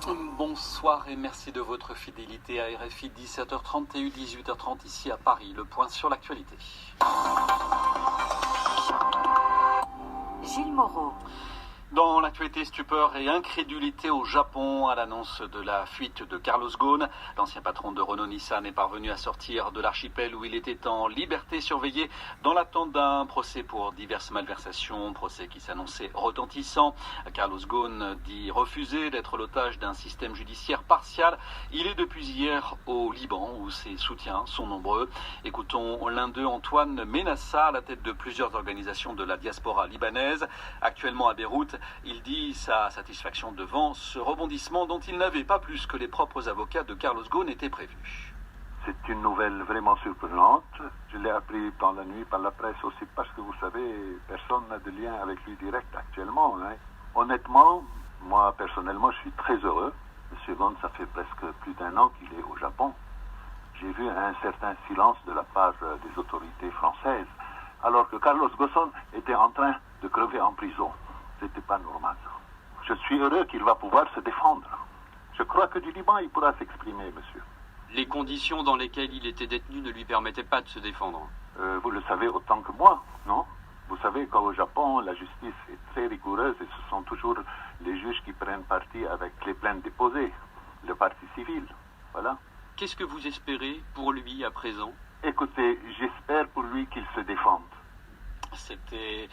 Bonsoir et merci de votre fidélité à RFI 17h30 et 18h30 ici à Paris. Le point sur l'actualité. Gilles Moreau. Dans l'actualité, stupeur et incrédulité au Japon à l'annonce de la fuite de Carlos Ghosn. L'ancien patron de Renault-Nissan est parvenu à sortir de l'archipel où il était en liberté surveillée dans l'attente d'un procès pour diverses malversations, procès qui s'annonçait retentissant. Carlos Ghosn dit refuser d'être l'otage d'un système judiciaire partial. Il est depuis hier au Liban où ses soutiens sont nombreux. Écoutons l'un d'eux, Antoine Menassa, à la tête de plusieurs organisations de la diaspora libanaise. Actuellement à Beyrouth, il dit sa satisfaction devant ce rebondissement dont il n'avait pas plus que les propres avocats de Carlos Ghosn étaient prévus. C'est une nouvelle vraiment surprenante. Je l'ai appris dans la nuit par la presse aussi parce que vous savez, personne n'a de lien avec lui direct actuellement. Honnêtement, moi personnellement, je suis très heureux. Monsieur Ghosn, ça fait presque plus d'1 an qu'il est au Japon. J'ai vu un certain silence de la part des autorités françaises, alors que Carlos Ghosn était en train de crever en prison. C'était pas normal. Je suis heureux qu'il va pouvoir se défendre. Je crois que du Liban, il pourra s'exprimer, monsieur. Les conditions dans lesquelles il était détenu ne lui permettaient pas de se défendre. Vous le savez autant que moi, non? Vous savez qu'au Japon, la justice est très rigoureuse et ce sont toujours les juges qui prennent parti avec les plaintes déposées, le parti civil. Voilà. Qu'est-ce que vous espérez pour lui à présent? Écoutez, j'espère pour lui qu'il se défende. C'était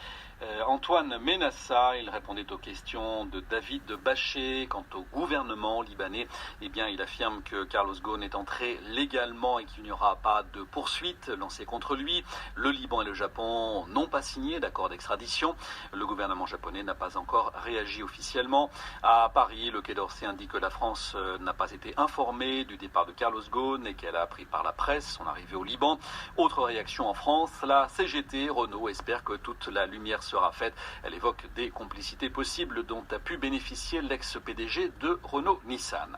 Antoine Menassa. Il répondait aux questions de David Baché. Quant au gouvernement libanais, eh bien, il affirme que Carlos Ghosn est entré légalement et qu'il n'y aura pas de poursuite lancée contre lui. Le Liban et le Japon n'ont pas signé d'accord d'extradition. Le gouvernement japonais n'a pas encore réagi officiellement. À Paris, le Quai d'Orsay indique que la France n'a pas été informée du départ de Carlos Ghosn et qu'elle a appris par la presse son arrivée au Liban. Autre réaction en France, la CGT, Renault, espère que toute la lumière sera faite. Elle évoque des complicités possibles dont a pu bénéficier l'ex-PDG de Renault-Nissan.